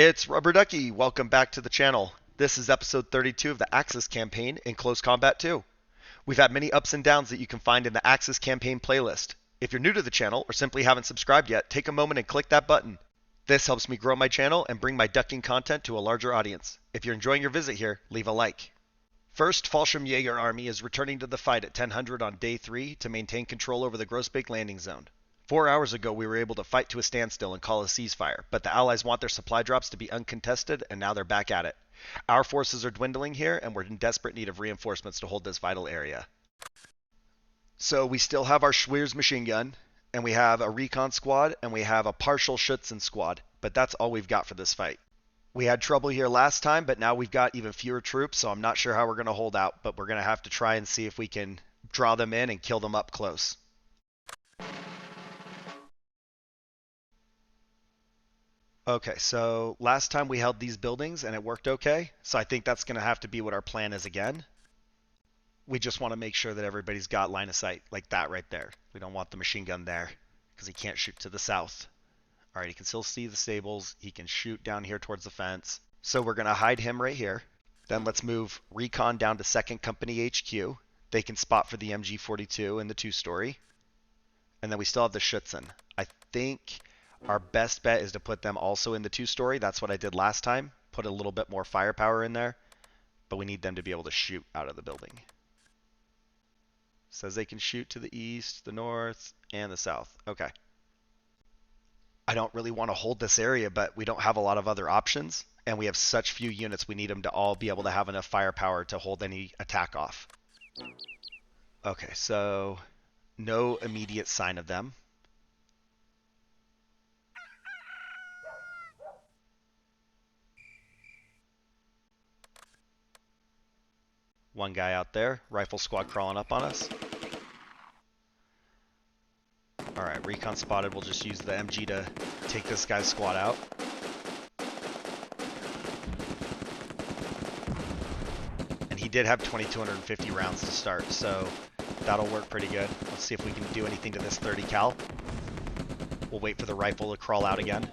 It's Rubber Ducky. Welcome back to the channel. This is episode 32 of the Axis campaign in Close Combat 2. We've had many ups and downs that you can find in the Axis campaign playlist. If you're new to the channel or simply haven't subscribed yet, take a moment and click that button. This helps me grow my channel and bring my ducking content to a larger audience. If you're enjoying your visit here, leave a like. First, Fallschirmjäger Armee is returning to the fight at 1000 on day 3 to maintain control over the Groesbeek Landing Zone. 4 hours ago, we were able to fight to a standstill and call a ceasefire, but the Allies want their supply drops to be uncontested, and now they're back at it. Our forces are dwindling here, and we're in desperate need of reinforcements to hold this vital area. So we still have our Schweers machine gun, and we have a recon squad, and we have a partial Schützen squad, but that's all we've got for this fight. We had trouble here last time, but now we've got even fewer troops, so I'm not sure how we're going to hold out, but we're going to have to try and see if we can draw them in and kill them up close. Okay, so last time we held these buildings and it worked okay, so I think that's going to have to be what our plan is again. We just want to make sure that everybody's got line of sight, like that right there. We don't want the machine gun there, because he can't shoot to the south. Alright, he can still see the stables, he can shoot down here towards the fence. So we're going to hide him right here. Then let's move Recon down to 2nd Company HQ. They can spot for the MG42 in the 2-story. And then we still have the Schützen. I think our best bet is to put them also in the 2-story. That's what I did last time. Put a little bit more firepower in there. But we need them to be able to shoot out of the building. Says they can shoot to the east, the north, and the south. Okay. I don't really want to hold this area, but we don't have a lot of other options. And we have such few units, we need them to all be able to have enough firepower to hold any attack off. Okay, so no immediate sign of them. One guy out there, rifle squad crawling up on us. Alright, recon spotted. We'll just use the MG to take this guy's squad out. And he did have 2,250 rounds to start, so that'll work pretty good. Let's see if we can do anything to this 30 cal. We'll wait for the rifle to crawl out again.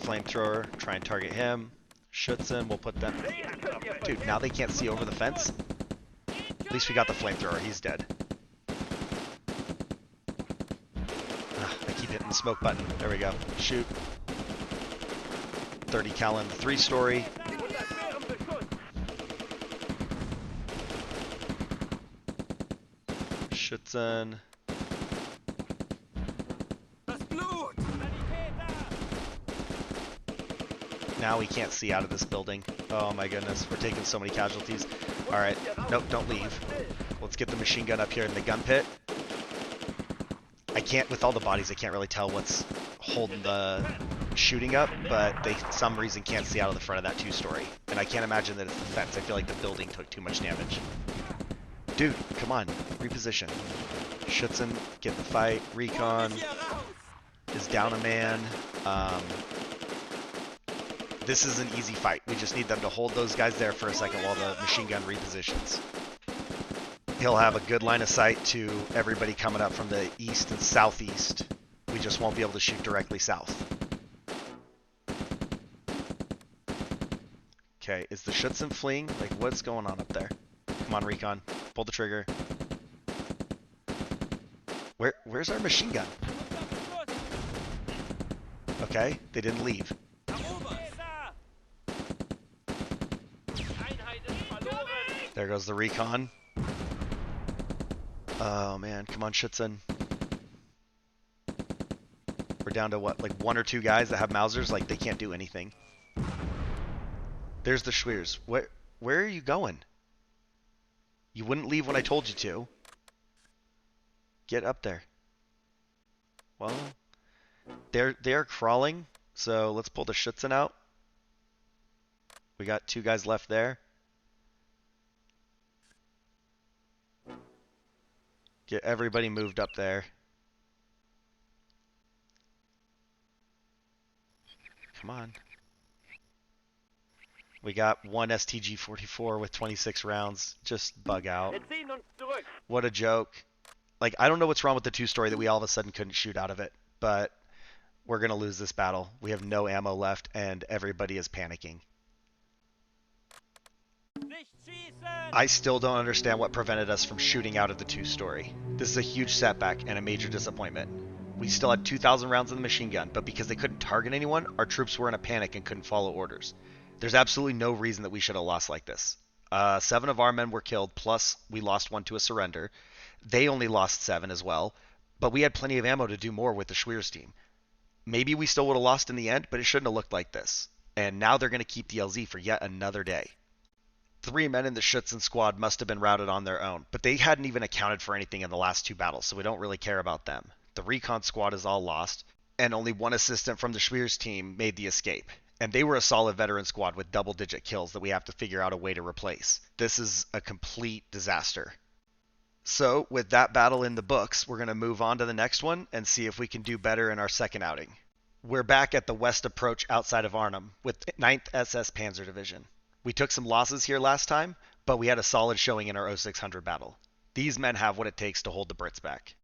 Flamethrower, try and target him. Schützen, we'll put them. Dude, now they can't see over the fence. At least we got the flamethrower, he's dead. I keep hitting the smoke button. There we go. Shoot. 30 cal in the 3-story. Schützen. Now we can't see out of this building. Oh my goodness, we're taking so many casualties. Alright, nope, don't leave. Let's get the machine gun up here in the gun pit. I can't, with all the bodies, I can't really tell what's holding the shooting up, but they, for some reason, can't see out of the front of that 2-story. And I can't imagine that it's the fence. I feel like the building took too much damage. Dude, come on, reposition. Schützen, get the fight. Recon is down a man. This is an easy fight. We just need them to hold those guys there for a second while the machine gun repositions. He'll have a good line of sight to everybody coming up from the east and southeast. We just won't be able to shoot directly south. Okay, is the Schützen fleeing? Like, what's going on up there? Come on, Recon. Pull the trigger. Where's our machine gun? Okay, they didn't leave. There goes the recon. Oh man, come on, Schützen. We're down to what, like 1 or 2 guys that have Mausers? Like, they can't do anything. There's the Schweers. Where are you going? You wouldn't leave when I told you to. Get up there. Well, they're crawling, so let's pull the Schützen out. We got 2 guys left there. Get everybody moved up there. Come on. We got one STG-44 with 26 rounds. Just bug out. What a joke. Like, I don't know what's wrong with the two-story that we all of a sudden couldn't shoot out of it, but we're going to lose this battle. We have no ammo left, and everybody is panicking. I still don't understand what prevented us from shooting out of the two-story. This is a huge setback and a major disappointment. We still had 2,000 rounds in the machine gun, but because they couldn't target anyone, our troops were in a panic and couldn't follow orders. There's absolutely no reason that we should have lost like this. 7 of our men were killed, plus we lost 1 to a surrender. They only lost 7 as well, but we had plenty of ammo to do more with the Schweers team. Maybe we still would have lost in the end, but it shouldn't have looked like this. And now they're going to keep the LZ for yet another day. 3 men in the Schutzen squad must have been routed on their own, but they hadn't even accounted for anything in the last 2 battles, so we don't really care about them. The recon squad is all lost, and only 1 assistant from the Schweers team made the escape. And they were a solid veteran squad with double-digit kills that we have to figure out a way to replace. This is a complete disaster. So, with that battle in the books, we're going to move on to the next one and see if we can do better in our second outing. We're back at the west approach outside of Arnhem with 9th SS Panzer Division. We took some losses here last time, but we had a solid showing in our 0600 battle. These men have what it takes to hold the Brits back.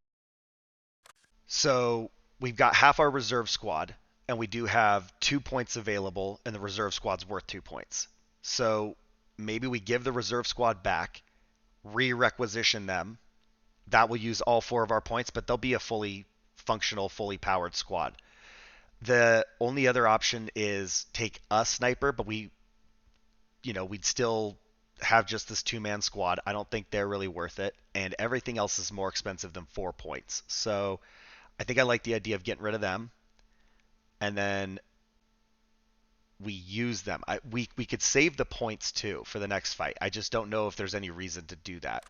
So, we've got half our reserve squad, and we do have 2 points available, and the reserve squad's worth 2 points. So, maybe we give the reserve squad back, re-requisition them. That will use all 4 of our points, but they'll be a fully functional, fully powered squad. The only other option is take a sniper, but we'd still have just this 2-man squad. I don't think they're really worth it, and everything else is more expensive than 4 points. So I think I like the idea of getting rid of them, and then we use them. We could save the points too for the next fight. I just don't know if there's any reason to do that.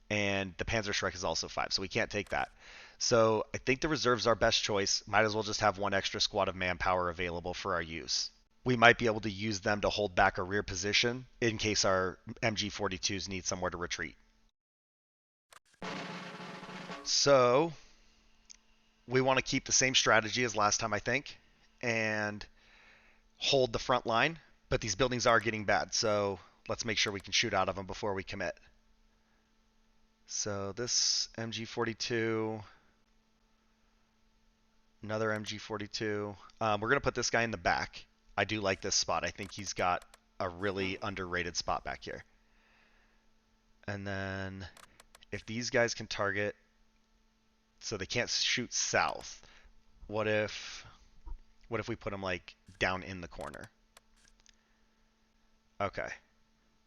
And the Panzerschreck is also 5, so we can't take that. So I think the reserve's our best choice. Might as well just have 1 extra squad of manpower available for our use. We might be able to use them to hold back a rear position in case our MG42s need somewhere to retreat. So we want to keep the same strategy as last time, I think, and hold the front line, but these buildings are getting bad, so let's make sure we can shoot out of them before we commit. So this MG42, another MG42. We're going to put this guy in the back. I do like this spot. I think he's got a really underrated spot back here. And then if these guys can target, so they can't shoot south, what if we put them like down in the corner? Okay,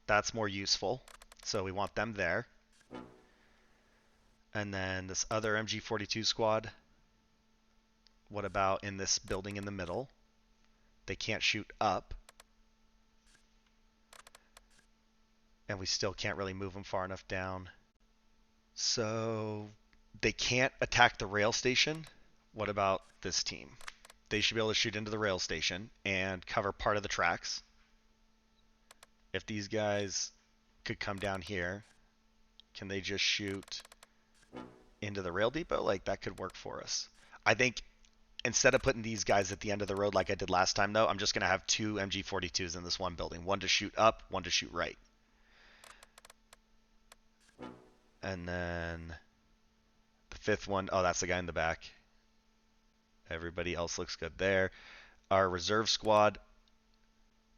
that's more useful. So we want them there. And then this other MG42 squad, what about in this building in the middle? They can't shoot up. And we still can't really move them far enough down. So they can't attack the rail station. What about this team? They should be able to shoot into the rail station and cover part of the tracks. If these guys could come down here, can they just shoot into the rail depot? Like, that could work for us. I think instead of putting these guys at the end of the road like I did last time, though, I'm just going to have 2 MG42s in this one building. 1 to shoot up, 1 to shoot right. And then the 5th one, oh, that's the guy in the back. Everybody else looks good there. Our reserve squad,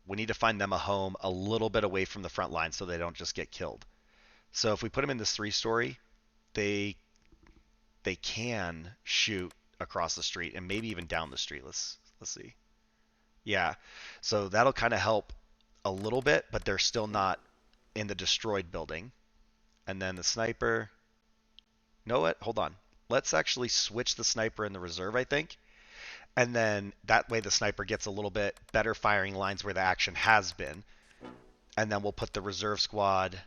we need to find them a home a little bit away from the front line so they don't just get killed. So if we put them in this 3-story, they can shoot across the street and maybe even down the street. Let's see. Yeah, so that'll kind of help a little bit, but they're still not in the destroyed building. And then the sniper, you know what? Hold on. Let's actually switch the sniper in the reserve, I think. And then that way the sniper gets a little bit better firing lines where the action has been. And then we'll put the reserve squad,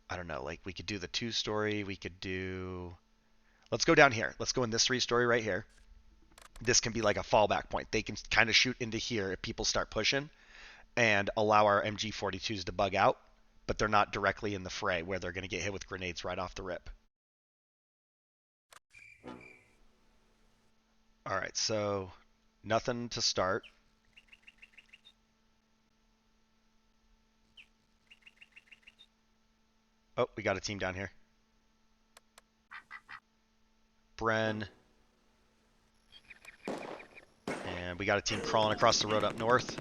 I don't know, like we could do the 2-story, we could do... Let's go down here. Let's go in this 3-story right here. This can be like a fallback point. They can kind of shoot into here if people start pushing and allow our MG42s to bug out, but they're not directly in the fray where they're going to get hit with grenades right off the rip. All right, so nothing to start. Oh, we got a team down here. Bren. And we got a team crawling across the road up north.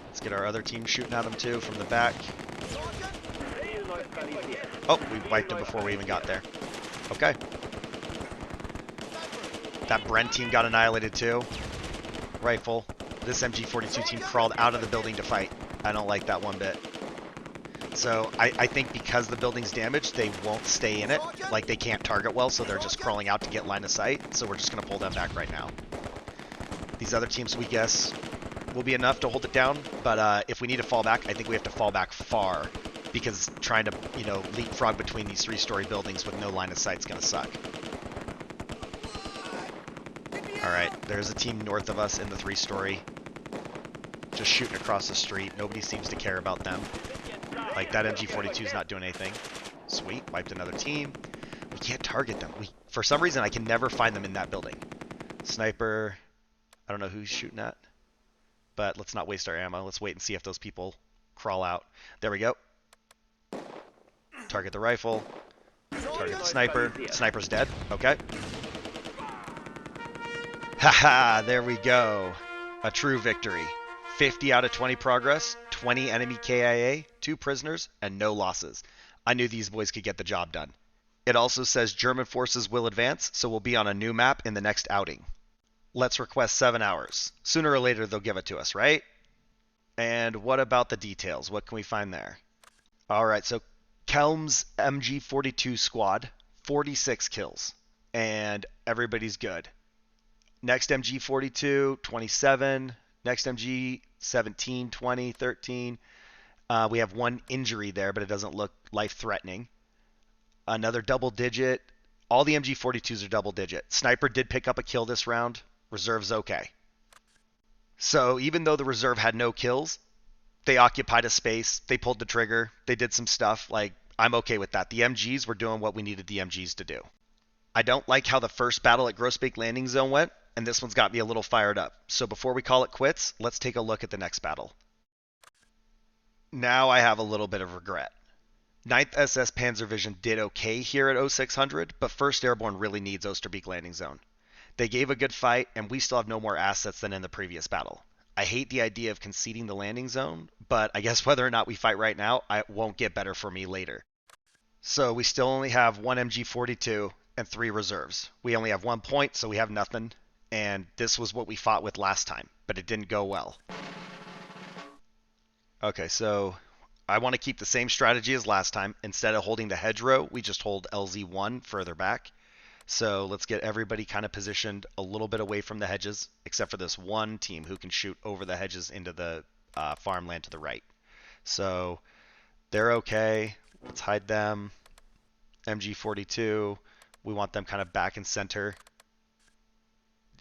Let's get our other team shooting at them too from the back. Oh, we wiped them before we even got there. Okay. That Bren team got annihilated too. Rifle. This MG42 team crawled out of the building to fight. I don't like that one bit. So I think because the building's damaged, they won't stay in it. Like, they can't target well, so they're just crawling out to get line of sight. So we're just going to pull them back right now. These other teams, we guess, will be enough to hold it down. But if we need to fall back, I think we have to fall back far. Because trying to, you know, leapfrog between these three-story buildings with no line of sight is going to suck. Alright, there's a team north of us in the three-story. Just shooting across the street. Nobody seems to care about them. Like, that MG42 is not doing anything. Sweet, wiped another team. We can't target them. For some reason, I can never find them in that building. Sniper. I don't know who he's shooting at. But let's not waste our ammo. Let's wait and see if those people crawl out. There we go. Target the rifle. Target the sniper. Sniper's dead. Okay. Haha, there we go. A true victory. 50 out of 20 progress, 20 enemy KIA, 2 prisoners, and no losses. I knew these boys could get the job done. It also says German forces will advance, so we'll be on a new map in the next outing. Let's request 7 hours. Sooner or later, they'll give it to us, right? And what about the details? What can we find there? All right, so Kelm's MG42 squad, 46 kills, and everybody's good. Next MG42, 27. Next MG, 17, 20, 13. We have 1 injury there, but it doesn't look life-threatening. Another double digit. All the MG42s are double digit. Sniper did pick up a kill this round. Reserve's okay. So even though the reserve had no kills, they occupied a space. They pulled the trigger. They did some stuff. Like, I'm okay with that. The MGs were doing what we needed the MGs to do. I don't like how the first battle at Groesbeek Landing Zone went, and this one's got me a little fired up. So before we call it quits, let's take a look at the next battle. Now I have a little bit of regret. 9th SS Panzer Division did okay here at 0600, but 1st Airborne really needs Oosterbeek Landing Zone. They gave a good fight, and we still have no more assets than in the previous battle. I hate the idea of conceding the landing zone, but I guess whether or not we fight right now, it won't get better for me later. So we still only have 1 MG42 and 3 reserves. We only have 1 point, so we have nothing. And this was what we fought with last time, but it didn't go well. Okay, so I want to keep the same strategy as last time. Instead of holding the hedgerow, we just hold LZ1 further back. So let's get everybody kind of positioned a little bit away from the hedges, except for this one team who can shoot over the hedges into the farmland to the right. So they're okay. Let's hide them. MG42, we want them kind of back and center.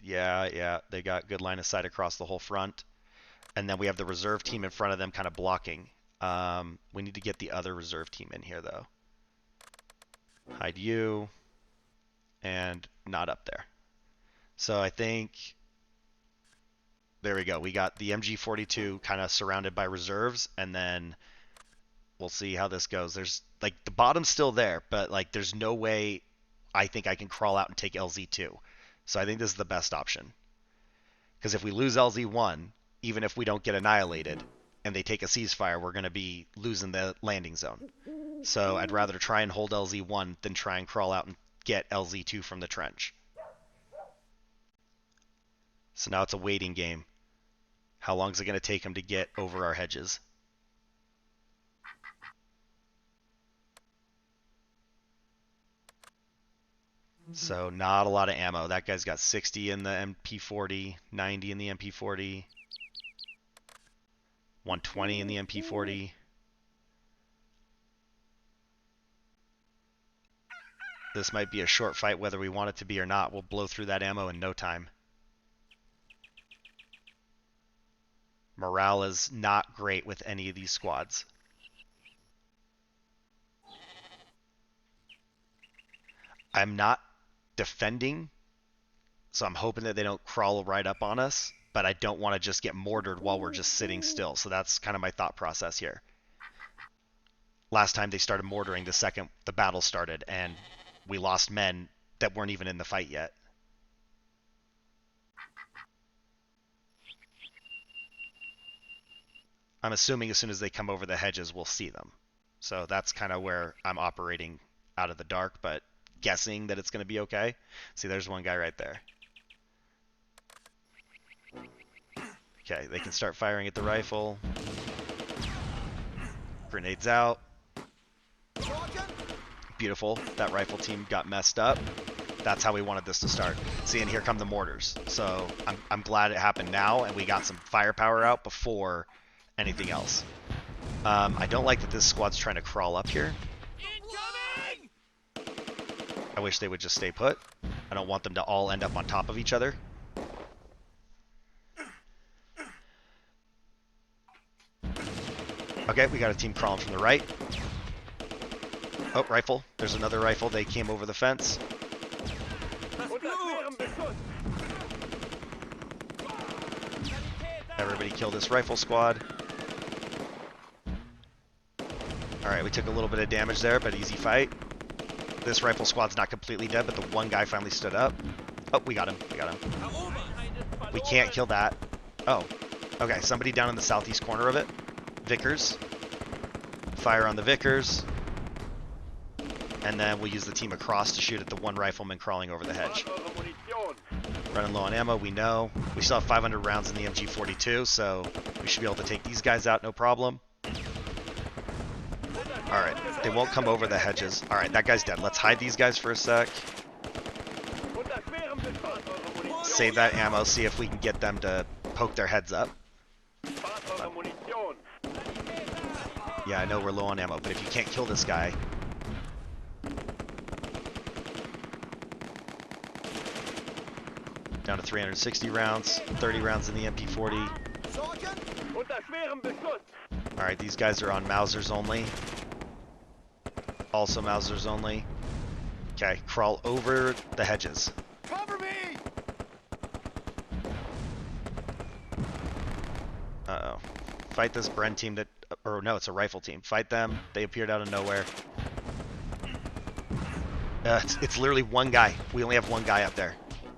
Yeah, they got good line of sight across the whole front. And then we have the reserve team in front of them kind of blocking. We need to get the other reserve team in here, though. Hide you. And not up there. So I think... There we go. We got the MG42 kind of surrounded by reserves, and then we'll see how this goes. There's, like, the bottom's still there, but, like, there's no way I think I can crawl out and take LZ2. So I think this is the best option. Because if we lose LZ1, even if we don't get annihilated, and they take a ceasefire, we're going to be losing the landing zone. So I'd rather try and hold LZ1 than try and crawl out and get LZ2 from the trench. So now it's a waiting game. How long is it going to take them to get over our hedges? So not a lot of ammo. That guy's got 60 in the MP40, 90 in the MP40, 120 in the MP40. This might be a short fight whether we want it to be or not. We'll blow through that ammo in no time. Morale is not great with any of these squads. I'm not defending, so I'm hoping that they don't crawl right up on us, but I don't want to just get mortared while we're just sitting still. So that's kind of my thought process here. Last time they started mortaring the second the battle started, and we lost men that weren't even in the fight yet. I'm assuming as soon as they come over the hedges, we'll see them. So that's kind of where I'm operating out of the dark, but guessing that it's going to be okay. See, there's one guy right there. Okay, they can start firing at the rifle. Grenades out. Beautiful. That rifle team got messed up. That's how we wanted this to start. See, and here come the mortars. So I'm glad it happened now, and we got some firepower out before anything else. I don't like that this squad's trying to crawl up here. I wish they would just stay put. I don't want them to all end up on top of each other. Okay, we got a team crawling from the right. Oh, rifle. There's another rifle. They came over the fence. Everybody kill this rifle squad. Alright, we took a little bit of damage there, but easy fight. This rifle squad's not completely dead, but the one guy finally stood up. Oh, we got him. We got him. We can't kill that. Oh. Okay, somebody down in the southeast corner of it. Vickers. Fire on the Vickers. And then we'll use the team across to shoot at the one rifleman crawling over the hedge. Running low on ammo, we know. We still have 500 rounds in the MG42, so we should be able to take these guys out, no problem. Alright, they won't come over the hedges. Alright, that guy's dead. Let's hide these guys for a sec. Save that ammo, see if we can get them to poke their heads up. Yeah, I know we're low on ammo, but if you can't kill this guy... Down to 360 rounds, 30 rounds in the MP40. Alright, these guys are on Mausers only. Also Mausers only. Okay, crawl over the hedges. Cover me! Uh-oh. Fight this Bren team that... Or no, it's a rifle team. Fight them. They appeared out of nowhere. It's literally one guy. We only have one guy up there.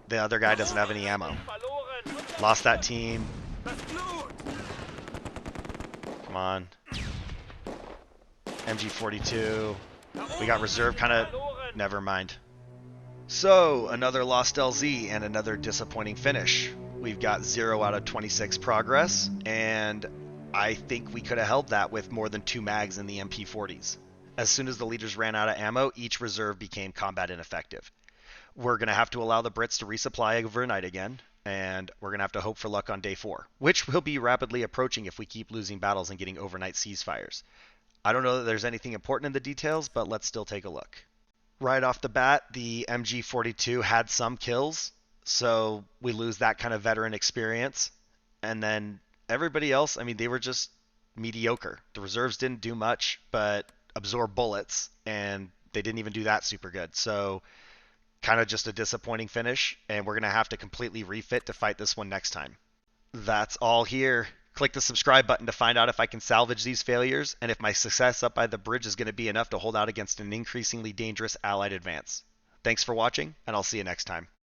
The other guy doesn't have any ammo. Lost that team. Come on. MG42. We got reserve kind of... Never mind. So, another lost LZ and another disappointing finish. We've got 0 out of 26 progress, and I think we could have held that with more than 2 mags in the MP40s. As soon as the leaders ran out of ammo, each reserve became combat ineffective. We're going to have to allow the Brits to resupply overnight again, and we're going to have to hope for luck on day 4, which will be rapidly approaching if we keep losing battles and getting overnight ceasefires. I don't know that there's anything important in the details, but let's still take a look. Right off the bat, the MG42 had some kills, so we lose that kind of veteran experience. And then everybody else, I mean, they were just mediocre. The reserves didn't do much, but absorb bullets, and they didn't even do that super good. So kind of just a disappointing finish, and we're going to have to completely refit to fight this one next time. That's all here. Click the subscribe button to find out if I can salvage these failures, and if my success up by the bridge is going to be enough to hold out against an increasingly dangerous Allied advance. Thanks for watching, and I'll see you next time.